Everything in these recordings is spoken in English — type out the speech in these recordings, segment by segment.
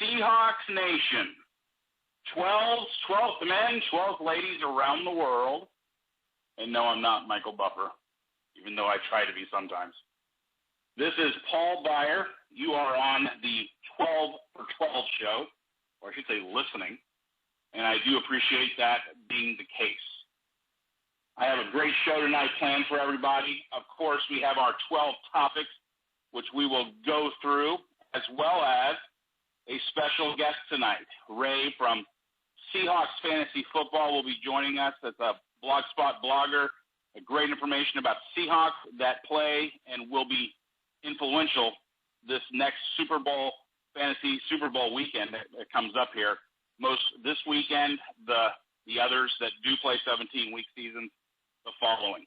Seahawks Nation, 12th men, 12th ladies around the world. And no, I'm not Michael Buffer, even though I try to be sometimes. This is Paul Beyer. You are on the 12 for 12 show, or I should say listening, and I do appreciate that being the case. I have a great show tonight planned for everybody. Of course, we have our 12 topics, which we will go through, as well as a special guest tonight. Ray from Seahawks Fantasy Football will be joining us. That's a Blogspot blogger, great information about Seahawks that play and will be influential this next Fantasy Super Bowl weekend that comes up here. This weekend, the others that do play 17-week seasons, the following.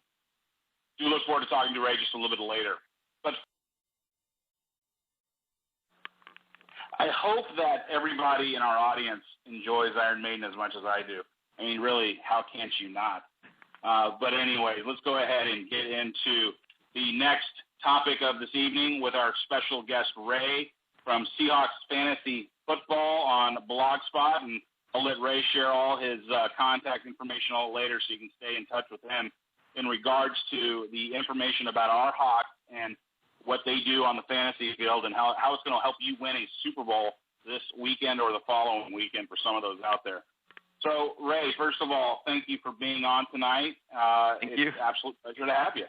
Do look forward to talking to Ray just a little bit later. But I hope that everybody in our audience enjoys Iron Maiden as much as I do. I mean, really, how can't you not? But anyway, let's go ahead and get into the next topic of this evening with our special guest, Ray, from Seahawks Fantasy Football on Blogspot. And I'll let Ray share all his contact information all later so you can stay in touch with him in regards to the information about our Hawks and what they do on the fantasy field and how it's going to help you win a Super Bowl this weekend or the following weekend for some of those out there. So, Ray, first of all, thank you for being on tonight. Thank you. It's an absolute pleasure to have you.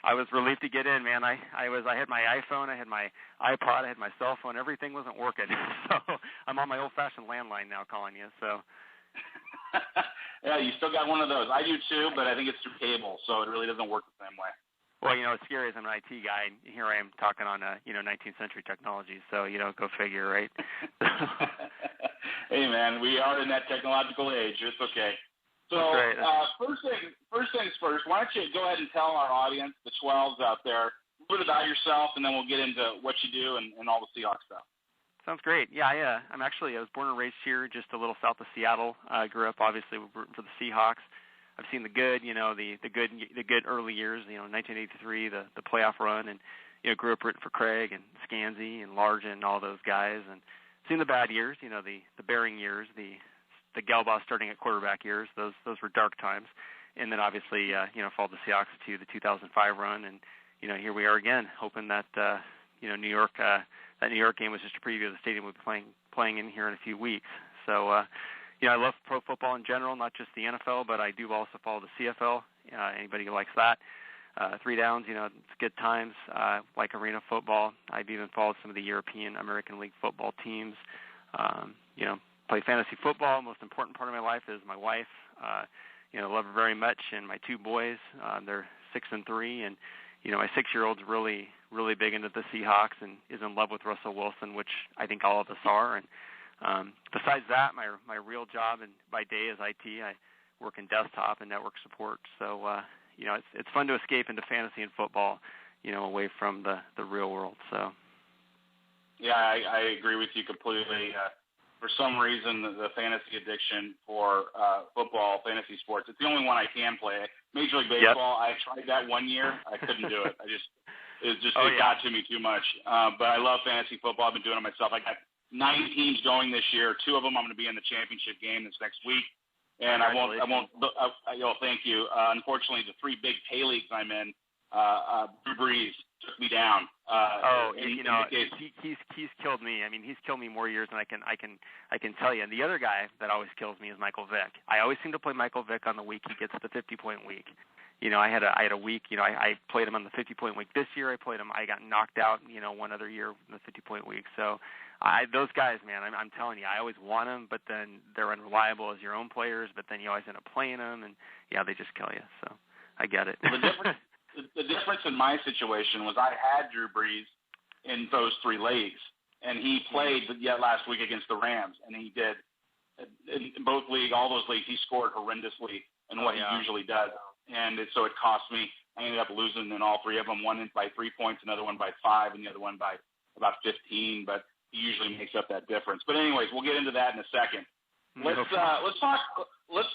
I was relieved to get in, man. I had my iPhone, I had my iPod, I had my cell phone. Everything wasn't working. So I'm on my old-fashioned landline now calling you. So. Yeah, you still got one of those. I do too, but I think it's through cable, so it really doesn't work the same way. Well, it's scary as I'm an IT guy, and here I am talking on 19th century technology. So go figure, right? Hey, man, we are in that technological age. It's okay. So right. First things first, why don't you go ahead and tell our audience, the 12s out there, a little bit about yourself, and then we'll get into what you do and all the Seahawks stuff. Sounds great. Yeah, I was born and raised here, just a little south of Seattle. Grew up, obviously, rooting for the Seahawks. I've seen the good, the good early years, 1983, the playoff run, and grew up rooting for Craig and Scansy and Largent and all those guys, and seen the bad years, the bearing years, the Galbaugh starting at quarterback years. Those were dark times, and then obviously followed the Seahawks to the 2005 run, and here we are again, hoping that New York that New York game was just a preview of the stadium we'll be playing in here in a few weeks. So I love pro football in general, not just the NFL, but I do also follow the CFL. Anybody who likes that. 3 downs, it's good times. Like arena football. I've even followed some of the European American League football teams. Play fantasy football. Most important part of my life is my wife. Love her very much, and my 2 boys. They're 6 and 3, and my 6-year-old's really, really big into the Seahawks and is in love with Russell Wilson, which I think all of us are. And besides that, my real job and by day is IT. I work in desktop and network support. So it's fun to escape into fantasy and football, away from the real world. So. Yeah, I agree with you completely. For some reason, the fantasy addiction for football, fantasy sports, it's the only one I can play. Major League Baseball, I tried that 1 year. I couldn't do it. It got to me too much. But I love fantasy football. I've been doing it myself. I got 9 teams going this year. 2 of them I'm going to be in the championship game this next week. And I won't. Thank you. Unfortunately, the 3 big pay leagues I'm in, Drew Brees took me down. He's killed me. I mean, he's killed me more years than I can tell you. And the other guy that always kills me is Michael Vick. I always seem to play Michael Vick on the week he gets the 50-point week. I had a week. I played him on the 50-point week this year. I got knocked out. One other year in the 50-point week. So. Those guys, man, I'm telling you, I always want them, but then they're unreliable as your own players, but then you always end up playing them, and, they just kill you. So I get it. The difference in my situation was I had Drew Brees in those 3 leagues, and he played last week against the Rams, and he did. In both leagues, all those leagues, he scored horrendously in what he usually does. And so it cost me. I ended up losing in all 3 of them, one by 3 points, another one by 5, and the other one by about 15, but he usually makes up that difference. But anyways, we'll get into that in a second. Let's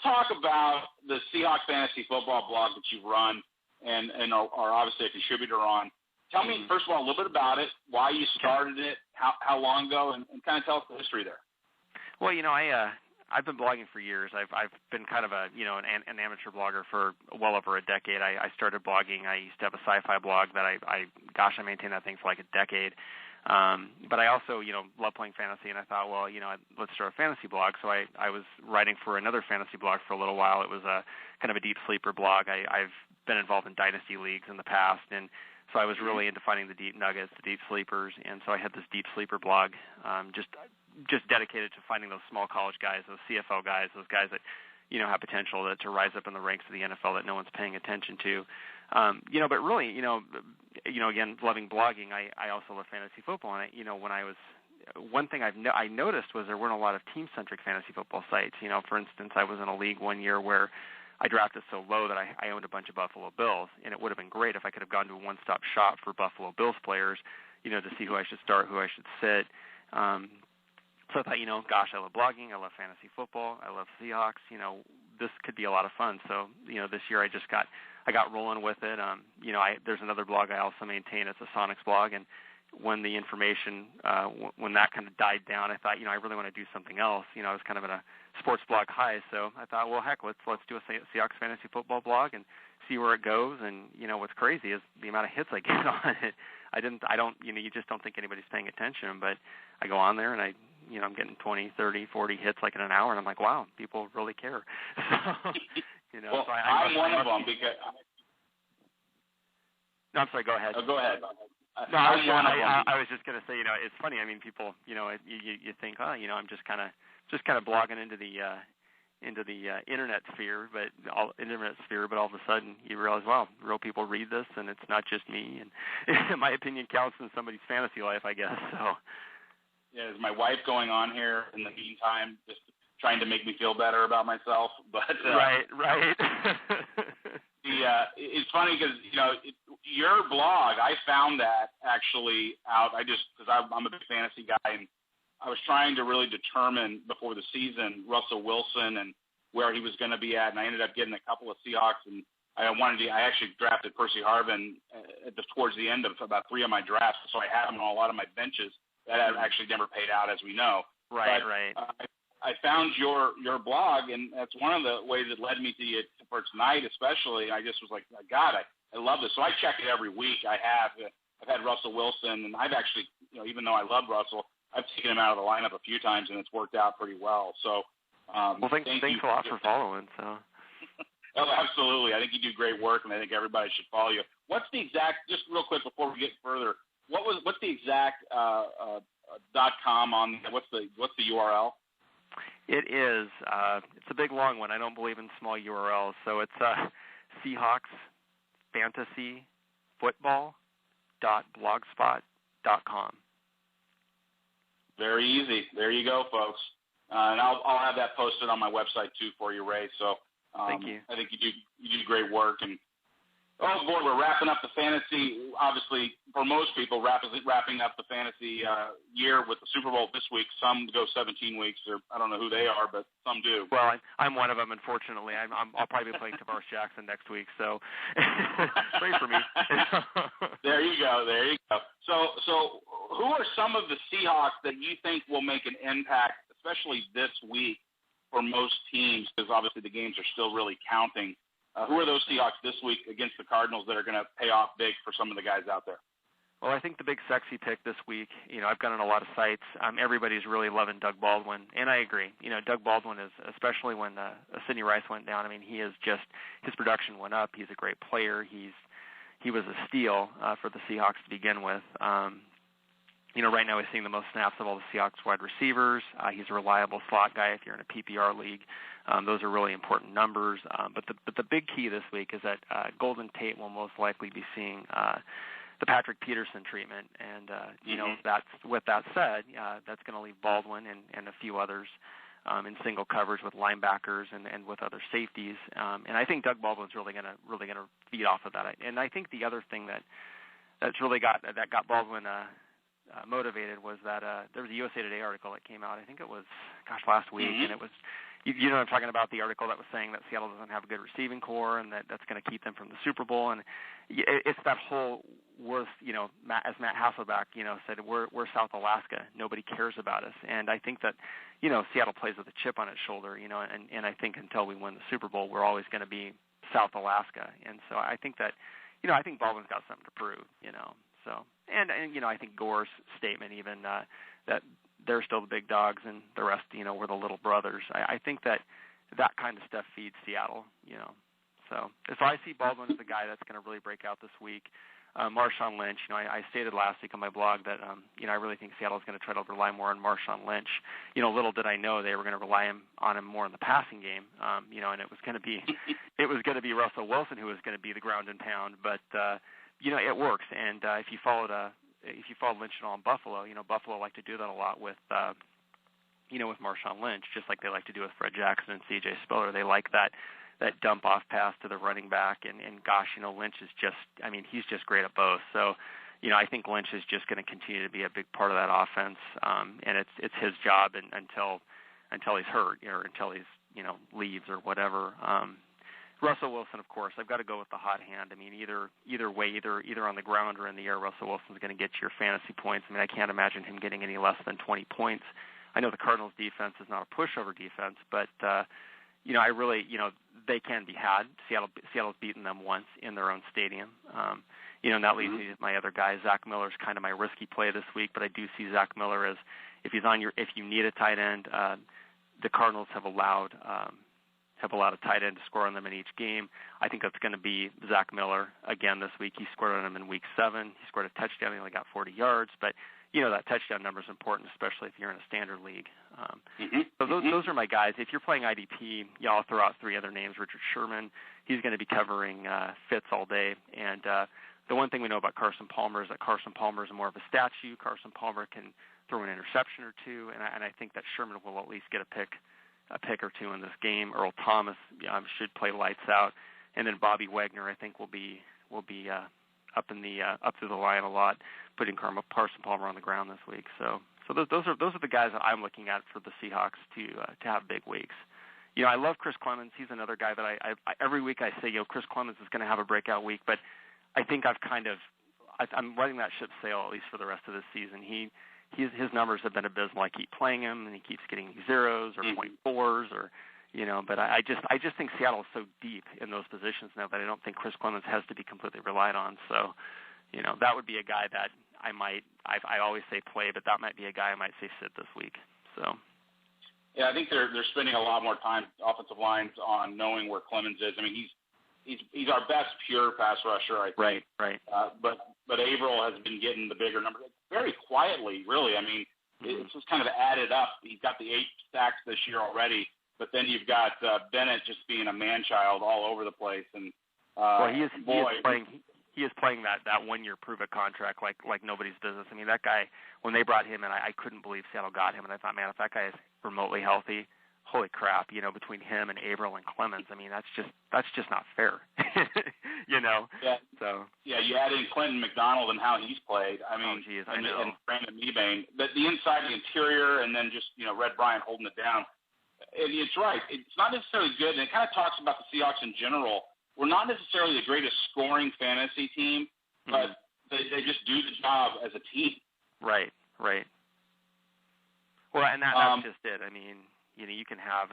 talk about the Seahawks Fantasy Football blog that you've run and are obviously a contributor on. Tell me, first of all, a little bit about it, why you started it, how long ago, and kind of tell us the history there. Well, I've been blogging for years. I've been kind of an amateur blogger for well over a decade. I started blogging. I used to have a sci-fi blog that I maintained that thing for like a decade. But I also, love playing fantasy, and I thought, well, let's start a fantasy blog. So I was writing for another fantasy blog for a little while. It was a kind of a deep sleeper blog. I've been involved in dynasty leagues in the past, and so I was really into finding the deep nuggets, the deep sleepers, and so I had this deep sleeper blog, just dedicated to finding those small college guys, those CFL guys, those guys that have potential to rise up in the ranks of the NFL that no one's paying attention to. But really, again, loving blogging, I also love fantasy football, and one thing I noticed was there weren't a lot of team-centric fantasy football sites. For instance, I was in a league one year where I drafted so low that I owned a bunch of Buffalo Bills, and it would have been great if I could have gone to a one-stop shop for Buffalo Bills players, to see who I should start, who I should sit. So I thought, gosh, I love blogging, I love fantasy football, I love Seahawks. This could be a lot of fun. So, this year I got rolling with it. There's another blog I also maintain. It's a Sonics blog, and when the information, when that kind of died down, I thought, I really want to do something else. I was kind of in a sports blog high, so I thought, well, heck, let's do a Seahawks fantasy football blog and see where it goes. And what's crazy is the amount of hits I get on it. You just don't think anybody's paying attention, but I go on there and I'm getting 20, 30, 40 hits like in an hour, and I'm like, wow, people really care. So, well, so I'm one of them because. No, I'm sorry. Go ahead. Go ahead. No, I was just going to say, it's funny. I mean, people, you think, I'm just kind of blogging into the internet sphere, but all of a sudden you realize, wow, real people read this, and it's not just me. And my opinion counts in somebody's fantasy life, I guess. So. Yeah, is my wife going on here in the meantime, just trying to make me feel better about myself? But right. It's funny because your blog, I found that actually out. Because I'm a big fantasy guy, and I was trying to really determine before the season Russell Wilson and where he was going to be at, and I ended up getting a couple of Seahawks, and I actually drafted Percy Harvin towards the end of about 3 of my drafts, so I had him on a lot of my benches. That actually never paid out, as we know. Right. I found your blog, and that's one of the ways it led me to you for tonight, especially. I just was like, God, I love this. So I check it every week. I've had Russell Wilson, and I've actually, even though I love Russell, I've taken him out of the lineup a few times, and it's worked out pretty well. So, thanks a lot for following. So. Oh, absolutely. I think you do great work, and I think everybody should follow you. What's the exact? Just real quick before we get further. What's the exact .com on? What's the URL? It is. It's a big long one. I don't believe in small URLs, so it's Seahawks Fantasy Football.blogspot.com. Very easy. There you go, folks. And I'll have that posted on my website too for you, Ray. So thank you. I think you do great work. And oh boy, we're wrapping up the fantasy. Obviously, for most people, wrapping up the fantasy year with the Super Bowl this week. Some go 17 weeks. Or I don't know who they are, but some do. Well, I'm one of them. Unfortunately, I'll probably be playing Tavares Jackson next week. So pray for me. There you go. So who are some of the Seahawks that you think will make an impact, especially this week for most teams? Because obviously the games are still really counting. Who are those Seahawks this week against the Cardinals that are going to pay off big for some of the guys out there? Well, I think the big sexy pick this week, I've gone on a lot of sites. Everybody's really loving Doug Baldwin, and I agree. Doug Baldwin is, especially when Sidney Rice went down, he is just, his production went up. He's a great player. He was a steal for the Seahawks to begin with. Right now he's seeing the most snaps of all the Seahawks wide receivers. He's a reliable slot guy if you're in a PPR league. Those are really important numbers. But the big key this week is that Golden Tate will most likely be seeing the Patrick Peterson treatment. And, that's, with that said, that's going to leave Baldwin and a few others in single coverage with linebackers and with other safeties. And I think Doug Baldwin's really going to feed off of that. And I think the other thing that's really got Baldwin motivated was that there was a USA Today article that came out, I think it was, last week, and it was you know what I'm talking about, the article that was saying that Seattle doesn't have a good receiving core and that's going to keep them from the Super Bowl. And it's that whole worth, as Matt Hasselbeck, said, we're South Alaska. Nobody cares about us. And I think that, Seattle plays with a chip on its shoulder, and I think until we win the Super Bowl, we're always going to be South Alaska. And so I think that, I think Baldwin's got something to prove, So, and I think Gore's statement even that they're still the big dogs and the rest, we're the little brothers. I think that kind of stuff feeds Seattle, So I see Baldwin as the guy that's going to really break out this week. Marshawn Lynch, I stated last week on my blog that, I really think Seattle's going to try to rely more on Marshawn Lynch. Little did I know they were going to rely on him more in the passing game, and it was going to be Russell Wilson who was going to be the ground and pound, but it works. And if you followed Lynch at all in Buffalo, Buffalo like to do that a lot with with Marshawn Lynch, just like they like to do with Fred Jackson and C.J. Spiller. They like that dump off pass to the running back, and gosh, Lynch is just, he's just great at both. So, I think Lynch is just going to continue to be a big part of that offense, and it's his job until he's hurt or until he's leaves or whatever. Russell Wilson, of course, I've got to go with the hot hand. Either way, either on the ground or in the air, Russell Wilson's going to get your fantasy points. I can't imagine him getting any less than 20 points. I know the Cardinals' defense is not a pushover defense, but I really, they can be had. Seattle's beaten them once in their own stadium. And that leads me to my other guy. Zach Miller's kind of my risky play this week, but I do see Zach Miller as if you need a tight end, the Cardinals have allowed a tight end to score on them in each game. I think that's going to be Zach Miller again this week. He scored on them in Week 7. He scored a touchdown. He only got 40 yards, but that touchdown number is important, especially if you're in a standard league. So those are my guys. If you're playing IDP, I'll throw out 3 other names. Richard Sherman, he's going to be covering Fitz all day. And the one thing we know about Carson Palmer is that Carson Palmer is more of a statue. Carson Palmer can throw an interception or two, and I think that Sherman will at least get a pick or two in this game. Earl Thomas should play lights out, and then Bobby Wagner I think will be up through the line a lot, putting Carson Palmer on the ground this week. So those are the guys that I'm looking at for the Seahawks to have big weeks. I love Chris Clemens. He's another guy that I every week I say, Chris Clemens is going to have a breakout week, but I think I'm letting that ship sail at least for the rest of this season. His numbers have been abysmal. I keep playing him, and he keeps getting zeros or .4s or but I just think Seattle is so deep in those positions now that I don't think Chris Clemens has to be completely relied on. So, that would be a guy that I always say play, but that might be a guy I might say sit this week. So. Yeah, I think they're spending a lot more time, offensive lines, on knowing where Clemens is. He's our best pure pass rusher, I think. Right. But Averill has been getting the bigger number very quietly, really. It's just kind of added up. He's got the 8 sacks this year already, but then you've got Bennett just being a man-child all over the place. And he is playing that 1-year prove-it contract like nobody's business. That guy, when they brought him in, I couldn't believe Seattle got him, and I thought, man, if that guy is remotely healthy, holy crap, between him and Averill and Clemens, that's just not fair. Yeah. So. Yeah, you add in Clinton McDonald and how he's played. I know. And Brandon Mebane, the inside, the interior, and then just Red Bryant holding it down. And it's right. It's not necessarily good, and it kind of talks about the Seahawks in general. We're not necessarily the greatest scoring fantasy team, but they just do the job as a team. Right. Well, and that's just it. You can have,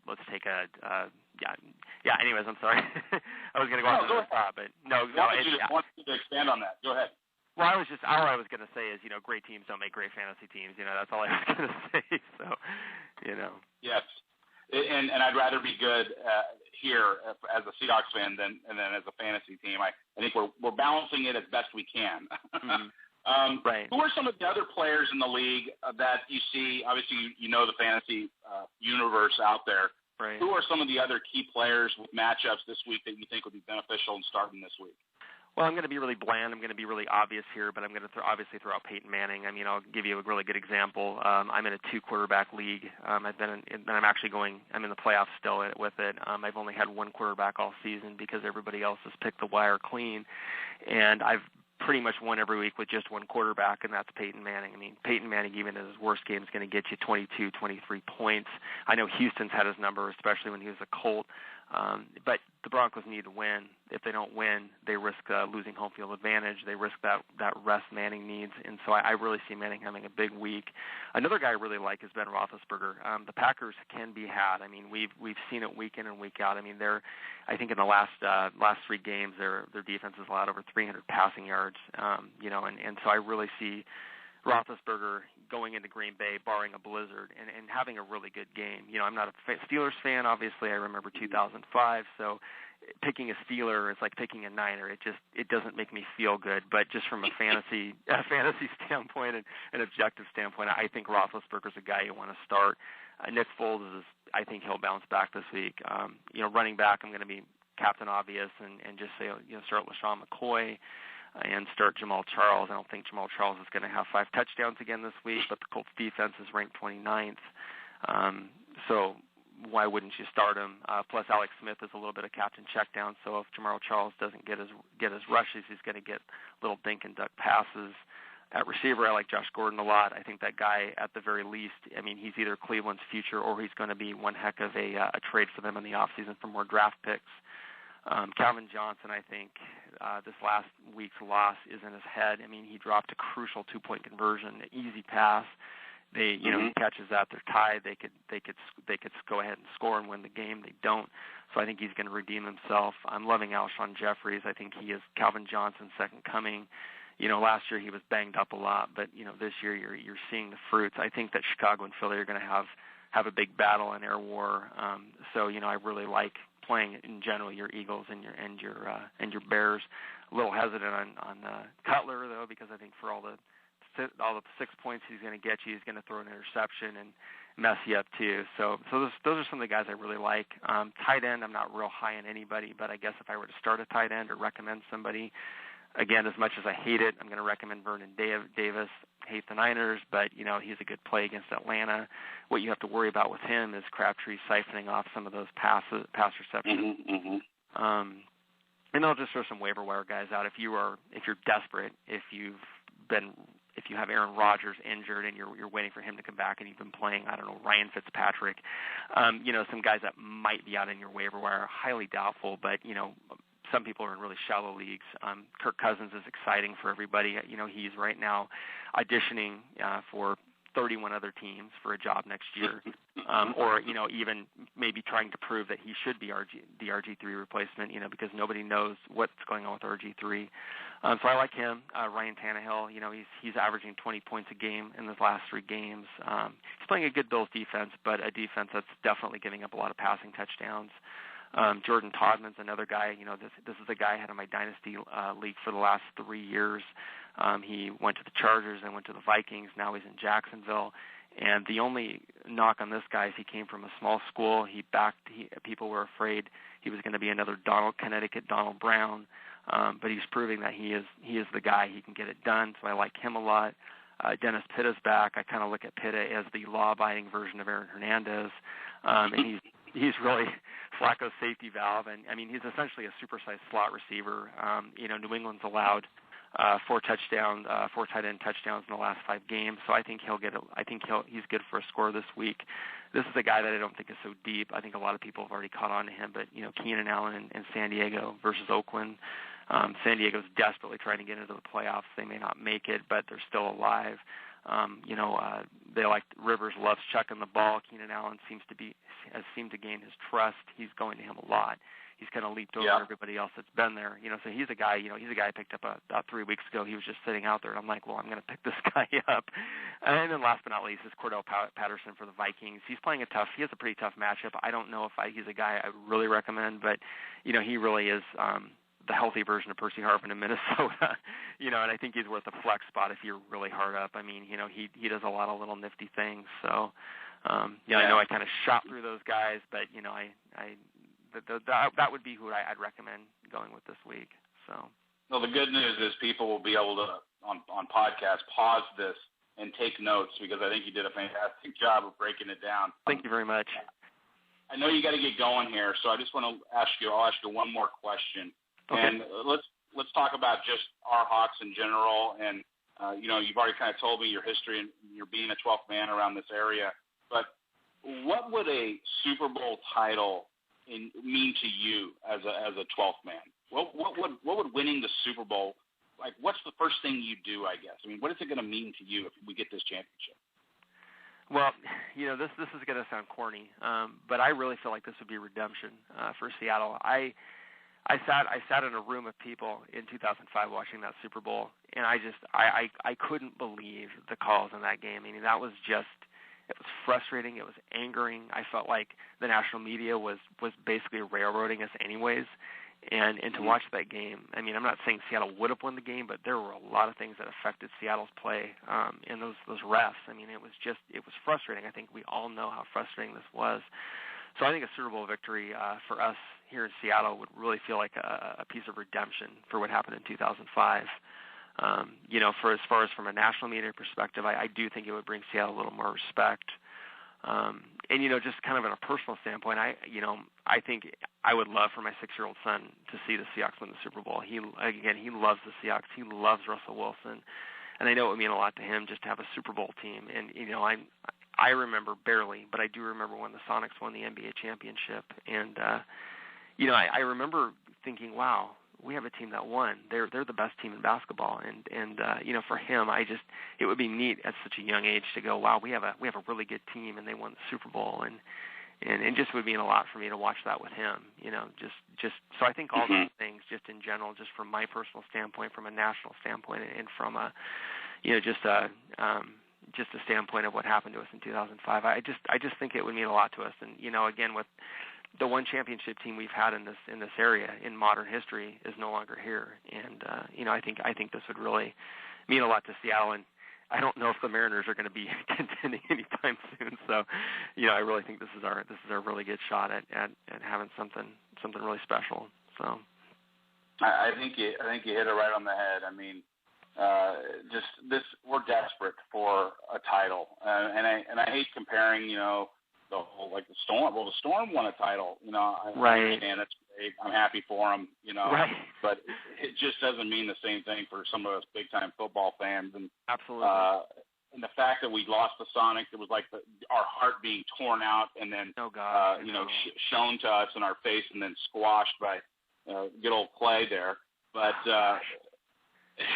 let's take anyways, I'm sorry. I was going to go on to the top, but no. I want you to expand on that. Go ahead. Well, all I was going to say is, great teams don't make great fantasy teams. That's all I was going to say. So, Yes. And I'd rather be good here as a Seahawks fan than as a fantasy team. I think we're balancing it as best we can. Right. Who are some of the other players in the league that you see? Obviously, the fantasy universe out there. Right. Who are some of the other key players with matchups this week that you think would be beneficial in starting this week? Well, I'm going to be really bland. I'm going to be really obvious here, but I'm going to obviously throw out Peyton Manning. I'll give you a really good example. I'm in a 2-quarterback league. I'm in the playoffs still with it. I've only had 1 quarterback all season because everybody else has picked the wire clean, and I've pretty much won every week with just one quarterback, and that's Peyton Manning. I mean, Peyton Manning, even in his worst game, is going to get you 22, 23 points. I know Houston's had his number, especially when he was a Colt. But the Broncos need to win. If they don't win, they risk losing home field advantage. They risk that rest Manning needs. And so I really see Manning having a big week. Another guy I really like is Ben Roethlisberger. The Packers can be had. I mean, we've seen it week in and week out. I mean, I think in the last 3 games, their defense has allowed over 300 passing yards. And so I really see Roethlisberger going into Green Bay, barring a blizzard, and having a really good game. I'm not a Steelers fan, obviously. I remember 2005, so picking a Steeler is like picking a Niner. It doesn't make me feel good, but just from a fantasy standpoint and an objective standpoint, I think Roethlisberger's a guy you want to start. Nick Foles I think he'll bounce back this week. Running back, I'm going to be Captain Obvious and just say start LaShawn McCoy and start Jamal Charles. I don't think Jamal Charles is going to have 5 touchdowns again this week, but the Colts defense is ranked 29th. So why wouldn't you start him? Plus Alex Smith is a little bit of captain checkdown, so if Jamal Charles doesn't get his rushes, he's going to get little dink and duck passes. At receiver, I like Josh Gordon a lot. I think that guy, at the very least, I mean, he's either Cleveland's future or he's going to be one heck of a trade for them in the offseason for more draft picks. Calvin Johnson, I think this last week's loss is in his head. I mean, he dropped a crucial 2-point conversion, an easy pass. He catches that, they're tied. They could go ahead and score and win the game. They don't. So I think he's going to redeem himself. I'm loving Alshon Jeffries. I think he is Calvin Johnson's second coming. Last year he was banged up a lot, but this year you're seeing the fruits. I think that Chicago and Philly are going to have a big battle in air war. So I really like playing in general your Eagles and your Bears. A little hesitant on Cutler though, because I think for all the 6 points he's going to get you, he's going to throw an interception and mess you up too. So those are some of the guys I really like. Tight end, I'm not real high on anybody, but I guess if I were to start a tight end or recommend somebody, again, as much as I hate it, I'm going to recommend Vernon Davis. Hate the Niners, but he's a good play against Atlanta. What you have to worry about with him is Crabtree siphoning off some of those pass receptions. And I'll just throw some waiver wire guys out. If you're desperate, if you have Aaron Rodgers injured and you're waiting for him to come back and you've been playing, I don't know, Ryan Fitzpatrick, some guys that might be out in your waiver wire, highly doubtful, but some people are in really shallow leagues. Kirk Cousins is exciting for everybody. He's right now auditioning for 31 other teams for a job next year, or even maybe trying to prove that he should be the RG3 replacement. Because nobody knows what's going on with RG3. So I like him. Ryan Tannehill. He's averaging 20 points a game in his last 3 games. He's playing a good Bills defense, but a defense that's definitely giving up a lot of passing touchdowns. Jordan Todman's another guy. This is a guy I had in my dynasty league for the last 3 years. He went to the Chargers and went to the Vikings. Now he's in Jacksonville. And the only knock on this guy is he came from a small school. People were afraid he was going to be another Connecticut Donald Brown. But he's proving that he is the guy. He can get it done. So I like him a lot. Dennis Pitta's back. I kind of look at Pitta as the law-abiding version of Aaron Hernandez. And he's really Flacco's safety valve, and I mean he's essentially a supersized slot receiver. New England's allowed 4 tight end touchdowns in the last 5 games, so I think he's good for a score this week. This is a guy that I don't think is so deep. I think a lot of people have already caught on to him, but Keenan Allen in San Diego versus Oakland. San Diego's desperately trying to get into the playoffs. They may not make it, but they're still alive. They like Rivers loves chucking the ball. Keenan Allen has seemed to gain his trust. He's going to him a lot. He's kind of leaped over everybody else that's been there. So he's a guy. He's a guy I picked up about 3 weeks ago. He was just sitting out there, and I'm like, well, I'm going to pick this guy up. And then last but not least is Cordell Patterson for the Vikings. He has a pretty tough matchup. I don't know if he's a guy I would really recommend, but he really is the healthy version of Percy Harvin in Minnesota, and I think he's worth a flex spot if you're really hard up. I mean, he does a lot of little nifty things. So, I know I kind of shot through those guys, but that would be who I'd recommend going with this week. So, well, the good news is people will be able to on podcast pause this and take notes, because I think you did a fantastic job of breaking it down. Thank you very much. I know you got to get going here, so I just want to ask you. I'll ask you one more question. Okay. And let's talk about just our Hawks in general. And, you've already kind of told me your history and you're being a 12th man around this area. But what would a Super Bowl title mean to you as a 12th man? What would winning the Super Bowl, like, what's the first thing you do, I guess? I mean, what is it going to mean to you if we get this championship? Well, this is going to sound corny, but I really feel like this would be redemption for Seattle. I sat in a room of people in 2005 watching that Super Bowl, and I couldn't believe the calls in that game. I mean, that was just, it was frustrating. It was angering. I felt like the national media was basically railroading us anyways. And to watch that game, I mean, I'm not saying Seattle would have won the game, but there were a lot of things that affected Seattle's play and those refs. I mean, it was frustrating. I think we all know how frustrating this was. So I think a Super Bowl victory for us here in Seattle would really feel like a piece of redemption for what happened in 2005. For as far as from a national media perspective, I do think it would bring Seattle a little more respect. And just kind of in a personal standpoint, I think I would love for my 6-year-old son to see the Seahawks win the Super Bowl. He loves the Seahawks. He loves Russell Wilson, and I know it would mean a lot to him just to have a Super Bowl team. And I remember barely, but I do remember when the Sonics won the NBA championship, and I remember thinking, wow, we have a team that won. They're the best team in basketball, and for him, it would be neat at such a young age to go, wow, we have a really good team, and they won the Super Bowl, and just would mean a lot for me to watch that with him. Just so I think all those things, just in general, just from my personal standpoint, from a national standpoint, and from a just a standpoint of what happened to us in 2005, I just think it would mean a lot to us, and again with the one championship team we've had in this area in modern history is no longer here, and I think this would really mean a lot to Seattle, and I don't know if the Mariners are going to be contending anytime soon. So, I really think this is our really good shot at having something really special. So, I think you hit it right on the head. I mean, we're desperate for a title, and I hate comparing, the whole, like the Storm. Well, the Storm won a title. I understand it's great. I'm happy for them. Right. But it just doesn't mean the same thing for some of us big time football fans. And absolutely. And the fact that we lost the Sonics, it was like our heart being torn out and then shown to us in our face and then squashed by good old Clay there. But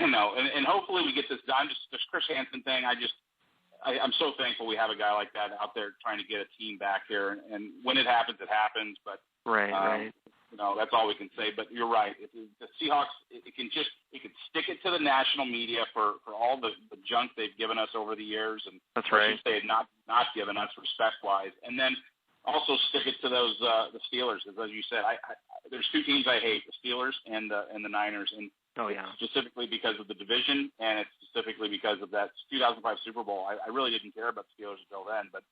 and hopefully we get this done. Just this Chris Hansen thing, I'm so thankful we have a guy like that out there trying to get a team back here. And when it happens, it happens. But right. That's all we can say. But you're right. The Seahawks, it can stick it to the national media for all the junk they've given us over the years, and that's right. They had not given us respect-wise. And then also stick it to those the Steelers, as you said. There's two teams I hate: the Steelers and the Niners. And specifically because of the division, and it's specifically because of that 2005 Super Bowl. I really didn't care about the Steelers until then, but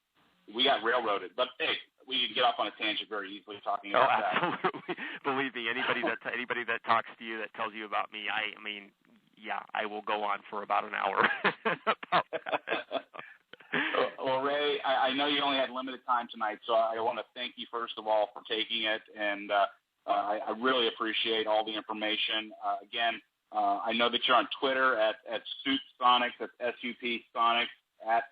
we got railroaded. But hey, we can get off on a tangent very easily talking about that. Absolutely. Believe me, anybody that talks to you that tells you about me, I will go on for about an hour about that. Well, Ray, I know you only had limited time tonight, so I want to thank you first of all for taking it, and I really appreciate all the information. Again, I know that you're on Twitter at SUP-Sonics, that's SUP Sonics, at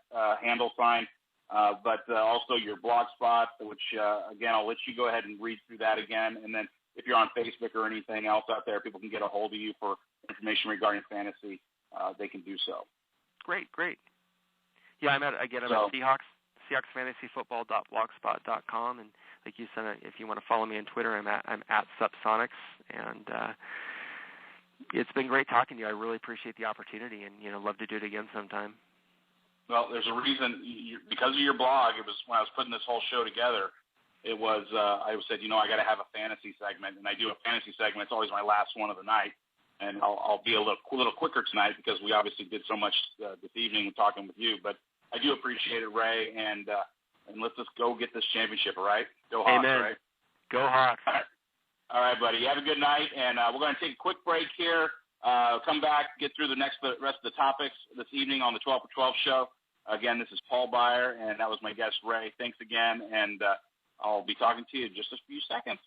handle sign, but also your blog spot, which, again, I'll let you go ahead and read through that again. And then if you're on Facebook or anything else out there, people can get a hold of you for information regarding fantasy, they can do so. Great. Yeah, I'm at SeahawksFantasyFootball.blogspot.com, and like you said, if you want to follow me on Twitter, I'm at SUP-Sonics, and it's been great talking to you. I really appreciate the opportunity, and love to do it again sometime. Well, there's a reason, because of your blog. It was when I was putting this whole show together. It was I said, I got to have a fantasy segment, and I do a fantasy segment. It's always my last one of the night, and I'll be a little quicker tonight because we obviously did so much this evening talking with you. But I do appreciate it, Ray, and let's just go get this championship, all right? Go Hawks, Amen. Ray. Go Hawks. All right, buddy. You have a good night, and we're going to take a quick break here. Come back, get through the rest of the topics this evening on the 12 for 12 show. Again, this is Paul Byer, and that was my guest, Ray. Thanks again, and I'll be talking to you in just a few seconds.